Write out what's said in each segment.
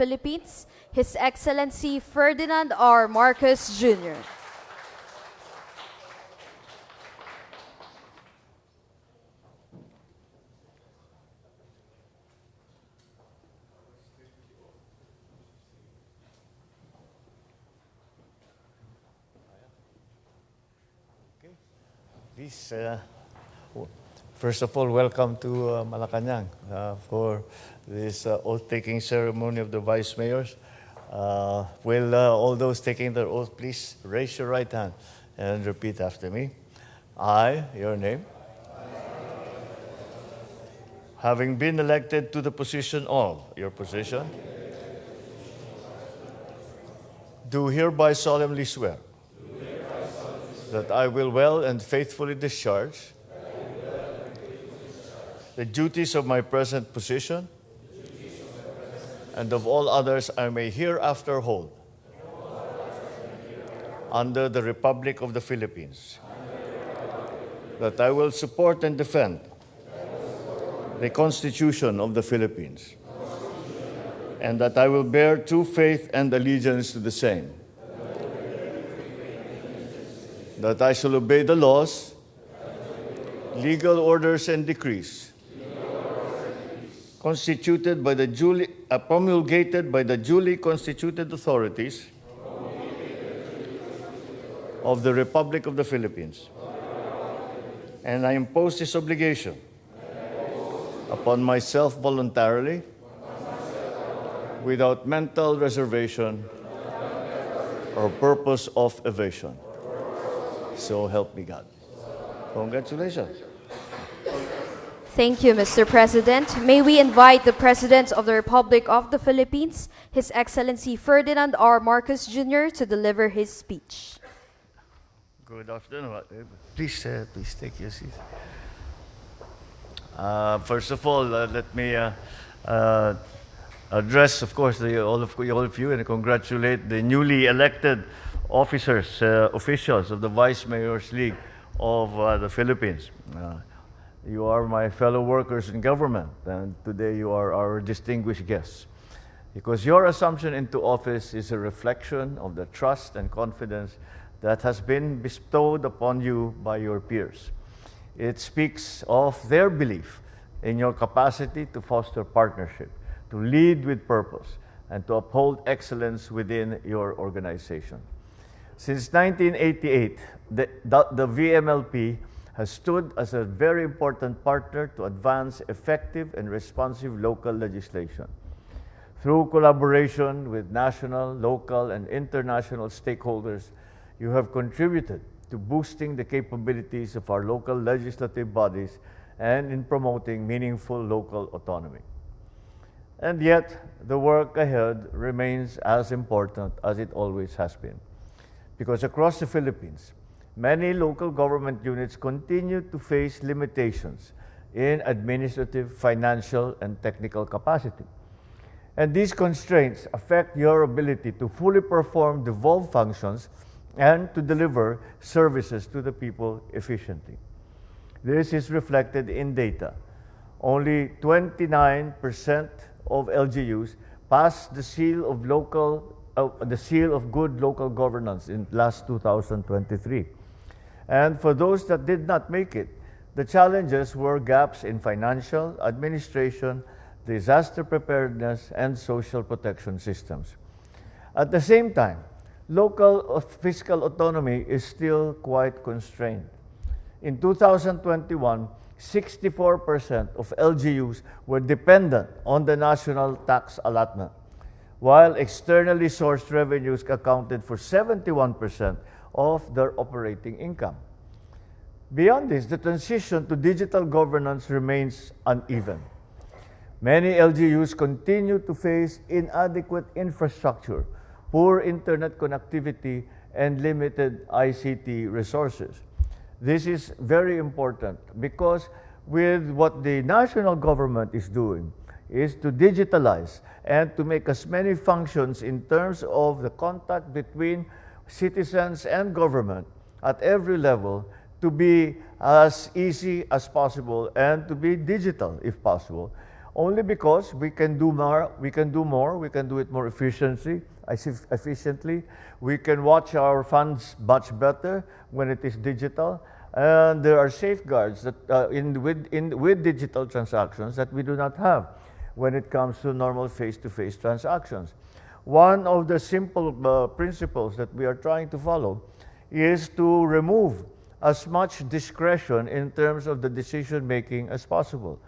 Philippines, His Excellency Ferdinand R. Marcos Jr. Please, first of all, welcome to Malacanang for this oath-taking ceremony of the Vice Mayors. Will all those taking their oath please raise your right hand and repeat after me. I, your name, having been elected to the position of your position, do hereby solemnly swear that I will well and faithfully discharge the duties of my present position and of all others I may hereafter hold under the Republic of the Philippines, that I will support and defend the Constitution of the Philippines, and that I will bear true faith and allegiance to the same, that I shall obey the laws, legal orders, and decrees constituted by the promulgated by the duly constituted authorities of the Republic of the Philippines. And I impose this obligation upon myself voluntarily, without mental reservation or purpose of evasion. So help me God. Congratulations. Thank you, Mr. President. May we invite the President of the Republic of the Philippines, His Excellency Ferdinand R. Marcos Jr., to deliver his speech. Good afternoon. Please take your seat. First of all, let me address, of course, all of you and congratulate the newly elected officers, officials of the Vice Mayors League of the Philippines. You are my fellow workers in government, and today you are our distinguished guests. Because your assumption into office is a reflection of the trust and confidence that has been bestowed upon you by your peers. It speaks of their belief in your capacity to foster partnership, to lead with purpose, and to uphold excellence within your organization. Since 1988, the VMLP has stood as a very important partner to advance effective and responsive local legislation. Through collaboration with national, local, and international stakeholders, you have contributed to boosting the capabilities of our local legislative bodies and in promoting meaningful local autonomy. And yet, the work ahead remains as important as it always has been. Because across the Philippines, many local government units continue to face limitations in administrative, financial, and technical capacity. And these constraints affect your ability to fully perform devolved functions and to deliver services to the people efficiently. This is reflected in data. Only 29% of LGUs passed the seal of good local governance in last 2023. And for those that did not make it, the challenges were gaps in financial, administration, disaster preparedness, and social protection systems. At the same time, local fiscal autonomy is still quite constrained. In 2021, 64% of LGUs were dependent on the national tax allotment, while externally sourced revenues accounted for 71% of their operating income. Beyond this, the transition to digital governance remains uneven. Many LGUs continue to face inadequate infrastructure, poor internet connectivity, and limited ICT resources. This is very important because with what the national government is doing is to digitalize and to make as many functions in terms of the contact between citizens and government at every level to be as easy as possible and to be digital if possible. only because we can do more, we can do more, we can do it more efficiently. We can watch our funds much better when it is digital. And there are safeguards that with digital transactions that we do not have when it comes to normal face-to-face transactions. One of the simple principles that we are trying to follow is to remove as much discretion in terms of the decision making as possible,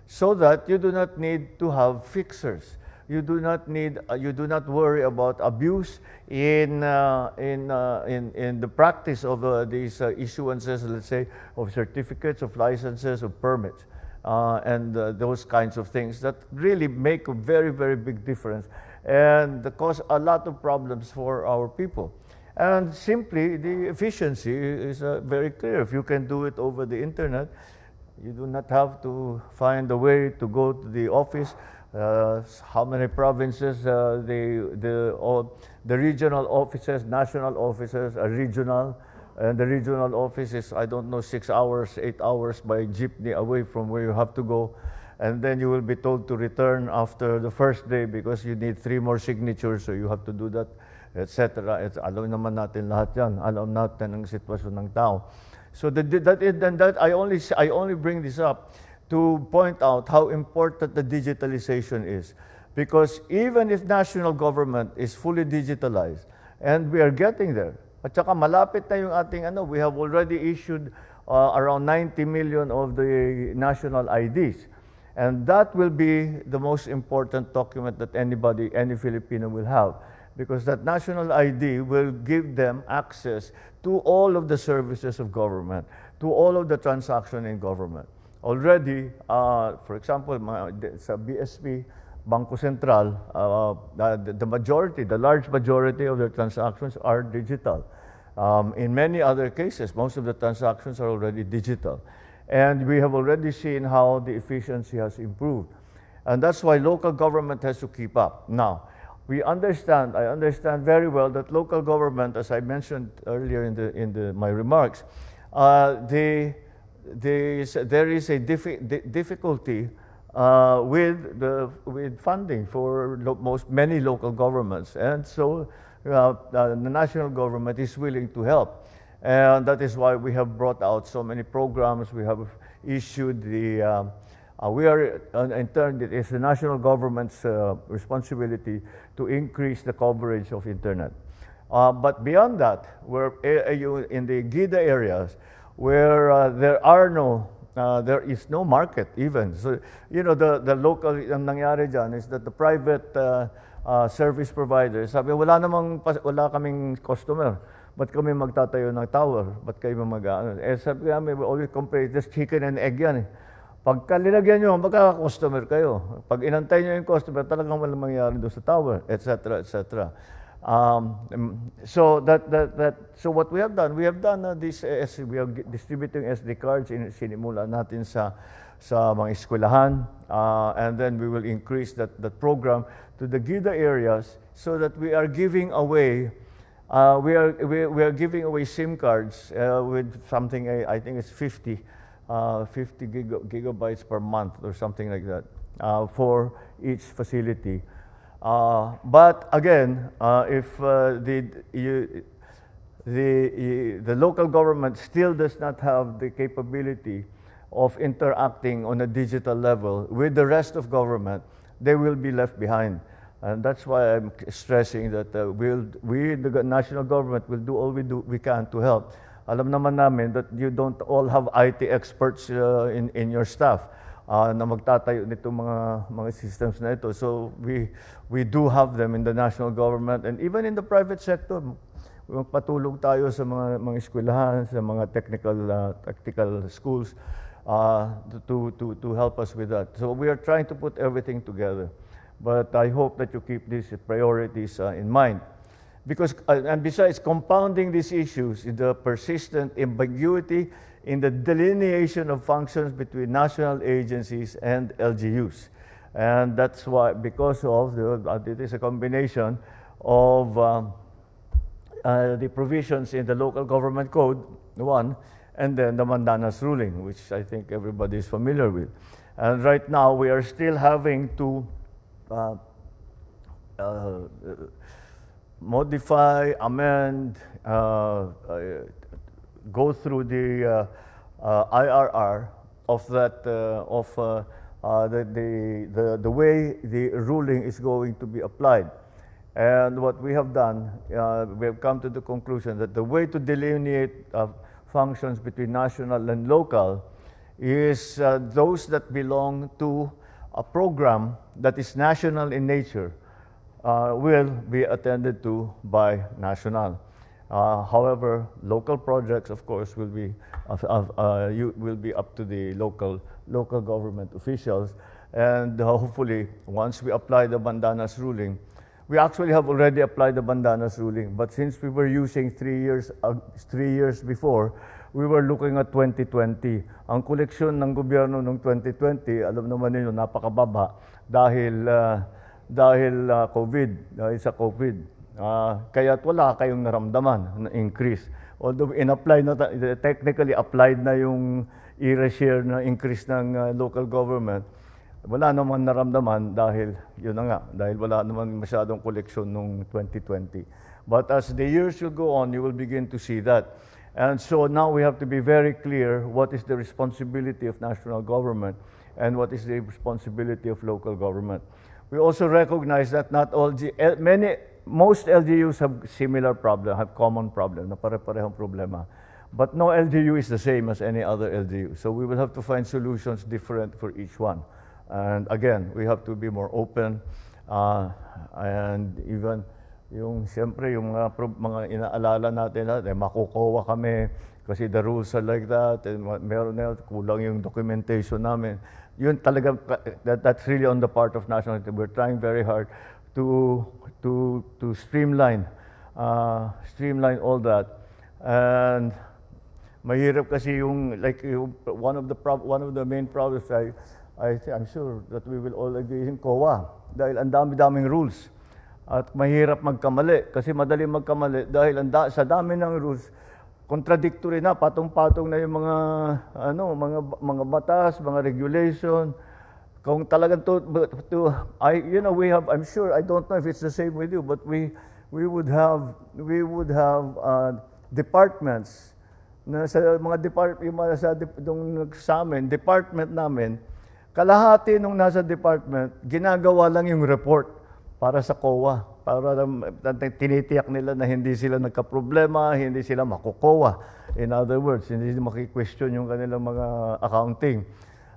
so that you do not need to have fixers. You do not worry about abuse in the practice of these issuances, let's say, of certificates, of licenses, of permits, and those kinds of things that really make a very, very big difference and cause a lot of problems for our people. And simply, the efficiency is very clear. If you can do it over the internet, you do not have to find a way to go to the office. How many provinces, the regional offices, national offices are regional, and the regional office is, I don't know, 6 hours, 8 hours by jeepney away from where you have to go. And then you will be told to return after the first day because you need 3 more signatures, so you have to do that, etc. Alam naman natin lahat yan. Alam natin ang sitwasyon ng tao. So I only bring this up to point out how important the digitalization is. Because even if national government is fully digitalized, and we are getting there, at saka malapit na yung ating we have already issued around 90 million of the national IDs. And that will be the most important document that any Filipino will have, because that national ID will give them access to all of the services of government, to all of the transaction in government. Already, for example, sa BSP, Bangko Sentral, the large majority of their transactions are digital. In many other cases, most of the transactions are already digital. And we have already seen how the efficiency has improved. And that's why local government has to keep up. Now, I understand very well that local government, as I mentioned earlier in my remarks, there is a difficulty with funding for many local governments. And so the national government is willing to help. And that is why we have brought out so many programs. We have issued in turn, it is the national government's responsibility to increase the coverage of internet. But beyond that, in the GIDA areas, where there is no market even. So, the local, ang nangyari dyan is that the private service providers, sabi, wala kaming customer. Ba't kami magtatayo ng tower? Ba't kayo sabi namin, we always compare, just chicken and egg yan eh. Pagka linagyan nyo, magkaka-customer kayo. Pag inantay nyo yung customer, talagang walang mangyayari doon sa tower, etc., etc. So what we have done this, we are distributing SD cards, sinimula natin sa mga eskwelahan, and then we will increase that program to the GIDA areas so that we are giving away we are giving away SIM cards with something, I think it's 50 gigabytes per month or something like that for each facility. But again, if the local government still does not have the capability of interacting on a digital level with the rest of government, they will be left behind. And that's why I'm stressing that we, the national government, will do all we can to help. Alam naman namin that you don't all have IT experts in your staff na magtatayo nitong mga systems na ito. So we do have them in the national government and even in the private sector. Magpatulong tayo sa mga eskwelahan, sa mga technical schools to help us with that. So we are trying to put everything together. But I hope that you keep these priorities in mind. Because, and besides, compounding these issues is the persistent ambiguity in the delineation of functions between national agencies and LGUs. And that's why, because of it is a combination of the provisions in the local government code, one, and then the Mandanas ruling, which I think everybody is familiar with. And right now, we are still having to uh, uh, modify, amend, go through the IRR of that the way the ruling is going to be applied. And what we have done, we have come to the conclusion that the way to delineate functions between national and local is those that belong to a program that is national in nature will be attended to by national. However, local projects, of course, will be up to the local government officials, and hopefully, once we apply the Bandanas ruling, we actually have already applied the Bandanas ruling. But since we were using 3 years before, we were looking at 2020. Ang koleksyon ng gobyerno noong 2020, alam naman niyo, napakababa dahil COVID, dahil sa COVID. Kaya't wala kayong naramdaman na increase. Although technically applied na yung share na increase ng local government, wala naman naramdaman dahil yun na nga, dahil wala naman masyadong koleksyon noong 2020. But as the years will go on, you will begin to see that. And so now we have to be very clear what is the responsibility of national government and what is the responsibility of local government. We also recognize that not all most LGUs have similar problem, have common problem, na pare-parehong problema. But no LGU is the same as any other LGU. So we will have to find solutions different for each one. And again, we have to be more open, and even siyempre, yung mga inaalala natin, makukuha kami kasi the rules are like that, and meron na kulang yung documentation namin. Yun talaga, that's really on the part of national. We're trying very hard to streamline all that. And mahirap kasi one of the main problems I'm sure that we will all agree in COA dahil ang dami-daming rules. At mahirap magkamali kasi madali magkamali dahil sa dami ng rules, contradictory na, patong-patong na yung mga batas, mga regulation. Kung talagang we have, I'm sure, I don't know if it's the same with you, but we would have departments na sa mga sa amin, department namin, kalahati nung nasa department, ginagawa lang yung report para sa COA. Para tinitiyak nila na hindi sila nagka-problema, hindi sila makukowa. In other words, hindi maki-question yung kanilang mga accounting.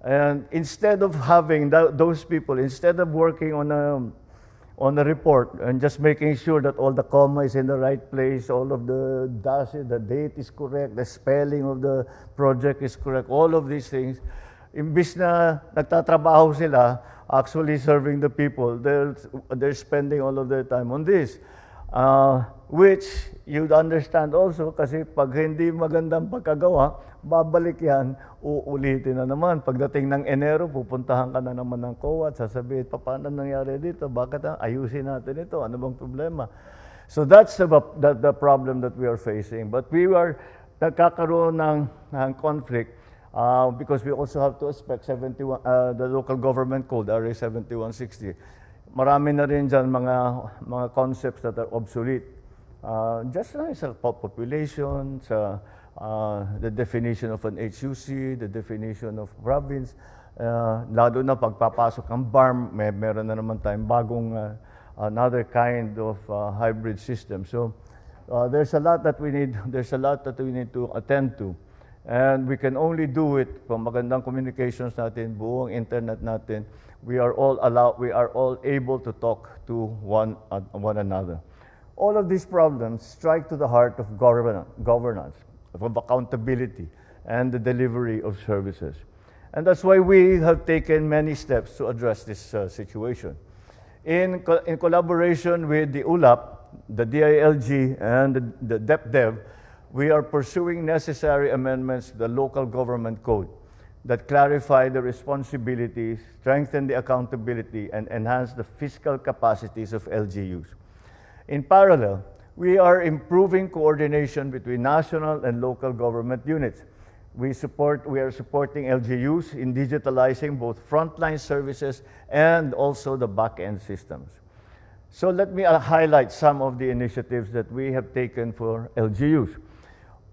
And instead of having those people, instead of working on a report and just making sure that all the comma is in the right place, all of the date is correct, the spelling of the project is correct, all of these things, imbis na nagtatrabaho sila, actually serving the people, they're spending all of their time on this. Which you'd understand also kasi pag hindi magandang pagkagawa, babalik yan, uulitin na naman. Pagdating ng Enero, pupuntahan ka na naman ng COA at sasabihin, paano nangyari dito? Bakit ayusin natin ito? Ano bang problema? So that's the problem that we are facing. But we are nagkakaroon ng conflict because we also have to expect the local government code, RA 7160. Marami na rin dyan mga concepts that are obsolete. Just like sa population, sa the definition of an HUC, the definition of province, lalo na pagpapasok ng BARM, meron na naman tayong bagong another kind of hybrid system. So there's a lot that we need to attend to. And we can only do it kung magandang communications natin, buong internet natin. We are all able to talk to one another. All of these problems strike to the heart of governance, of accountability, and the delivery of services. And that's why we have taken many steps to address this situation. In collaboration with the ULAP, the DILG, and the DepDev, we are pursuing necessary amendments to the local government code that clarify the responsibilities, strengthen the accountability, and enhance the fiscal capacities of LGUs. In parallel, we are improving coordination between national and local government units. We are supporting LGUs in digitalizing both frontline services and also the back-end systems. So let me highlight some of the initiatives that we have taken for LGUs.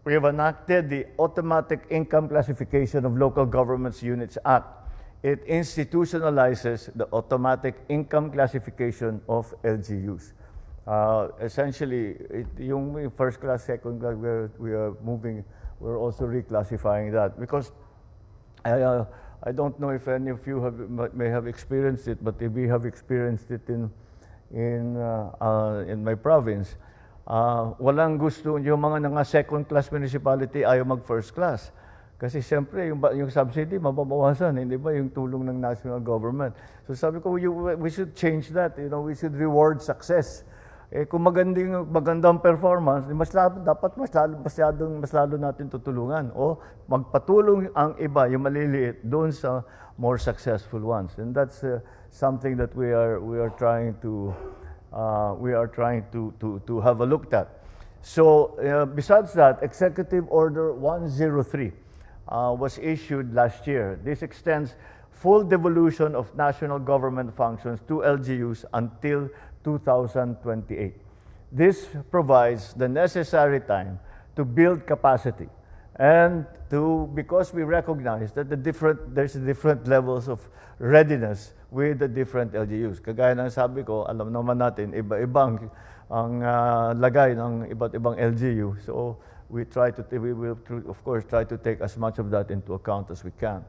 We have enacted the Automatic Income Classification of Local Governments Units Act. It institutionalizes the automatic income classification of LGUs. Essentially, yung first class, second class, we're also reclassifying that because I don't know if any of you may have experienced it, but we have experienced it in my province. Walang gusto, yung mga second class municipality ayaw mag first class. Kasi siyempre, yung subsidy, mababawasan, hindi ba, yung tulong ng national government. So sabi ko, we should change that. We should reward success. Kung magandang performance, mas lalo natin tutulungan. O magpatulong ang iba, yung maliliit, doon sa more successful ones. And that's something that we are trying to have a look at. So besides that, Executive Order 103 was issued last year. This extends full devolution of national government functions to LGUs until 2028. This provides the necessary time to build capacity and because we recognize that there's different levels of readiness with the different LGUs. Kagaya ng sabi ko, alam naman natin, iba-ibang ang lagay ng iba't ibang LGU. So we will of course try to take as much of that into account as we can.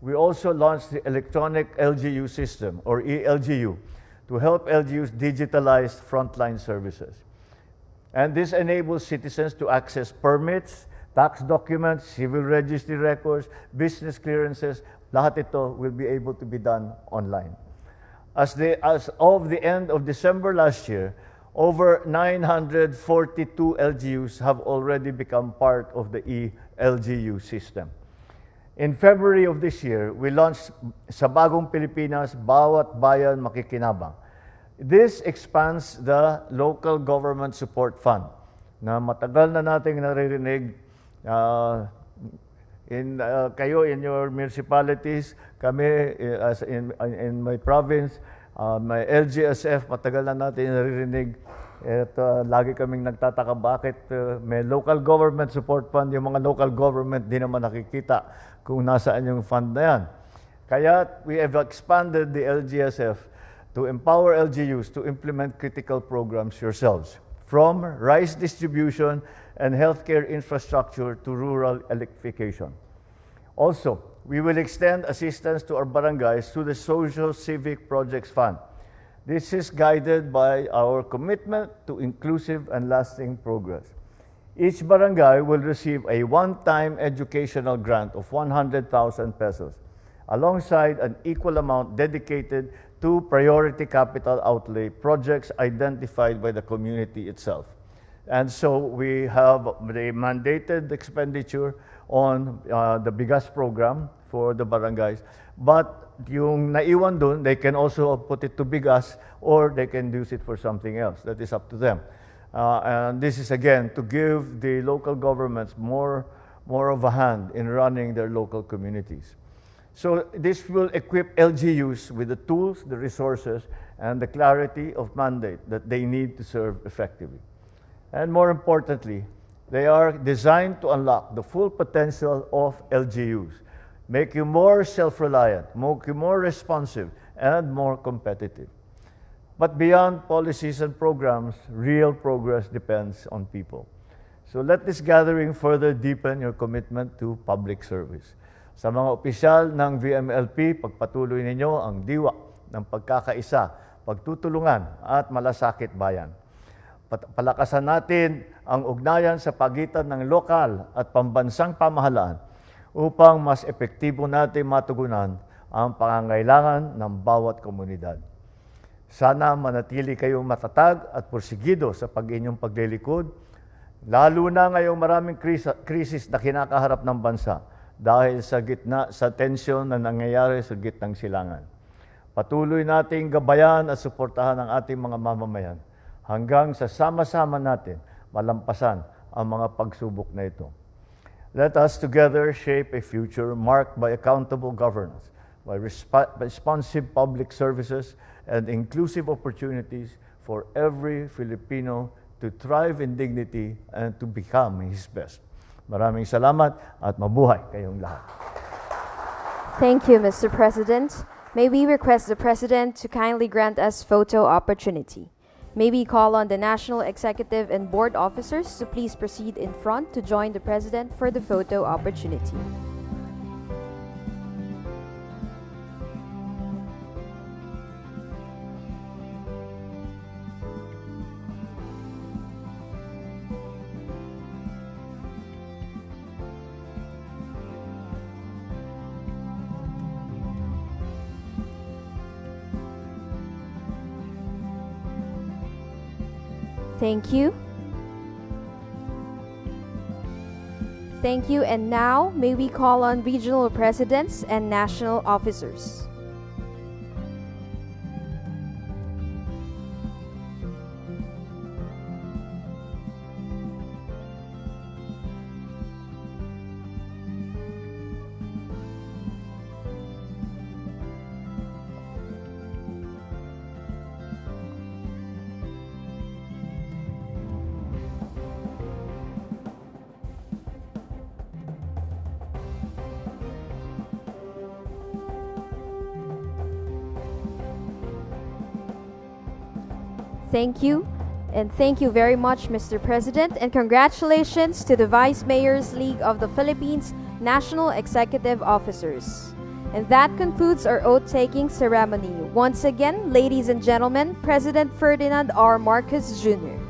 We also launched the Electronic LGU System, or ELGU, to help LGUs digitalize frontline services. And this enables citizens to access permits, tax documents, civil registry records, business clearances. Lahat ito will be able to be done online. As of the end of December last year, over 942 LGUs have already become part of the ELGU system. In February of this year, we launched sa Bagong Pilipinas, Bawat Bayan Makikinabang. This expands the Local Government Support Fund na matagal na nating naririnig kayo in your municipalities, kami in my province, my LGSF, matagal na natin naririnig. At lagi kaming nagtataka bakit may Local Government Support Fund, yung mga local government di naman nakikita kung nasaan yung fund na yan. Kaya we have expanded the LGSF to empower LGUs to implement critical programs yourselves, from rice distribution and healthcare infrastructure to rural electrification. Also, we will extend assistance to our barangays through the Social Civic Projects Fund. This is guided by our commitment to inclusive and lasting progress. Each barangay will receive a one-time educational grant of 100,000 pesos, alongside an equal amount dedicated to priority capital outlay projects identified by the community itself. And so we have the mandated expenditure on the Bigas program for the barangays. But yung naiwan dun, they can also put it to Bigas or they can use it for something else. That is up to them. And this is again to give the local governments more of a hand in running their local communities. So this will equip LGUs with the tools, the resources, and the clarity of mandate that they need to serve effectively. And more importantly, they are designed to unlock the full potential of LGUs, make you more self-reliant, make you more responsive, and more competitive. But beyond policies and programs, real progress depends on people. So let this gathering further deepen your commitment to public service. Sa mga opisyal ng VMLP, pagpatuloy ninyo ang diwa ng pagkakaisa, pagtutulungan at malasakit bayan. Palakasan natin ang ugnayan sa pagitan ng lokal at pambansang pamahalaan upang mas epektibo natin matugunan ang pangangailangan ng bawat komunidad. Sana manatili kayong matatag at porsigido sa inyong paglilikod, lalo na ngayong maraming krisis na kinakaharap ng bansa dahil sa tensyon na nangyayari sa gitnang silangan. Patuloy nating gabayan at suportahan ang ating mga mamamayan hanggang sa sama-sama natin malampasan ang mga pagsubok na ito. Let us together shape a future marked by accountable governance, by responsive public services, and inclusive opportunities for every Filipino to thrive in dignity and to become his best. Maraming salamat at mabuhay kayong lahat. Thank you, Mr. President. May we request the President to kindly grant us photo opportunity. May we call on the National Executive and Board officers to please proceed in front to join the President for the photo opportunity. Thank you. Thank you. And now, may we call on regional presidents and national officers. Thank you. And thank you very much, Mr. President, and congratulations to the Vice Mayors League of the Philippines National Executive Officers. And that concludes our oath-taking ceremony. Once again, ladies and gentlemen, President Ferdinand R. Marcos Jr.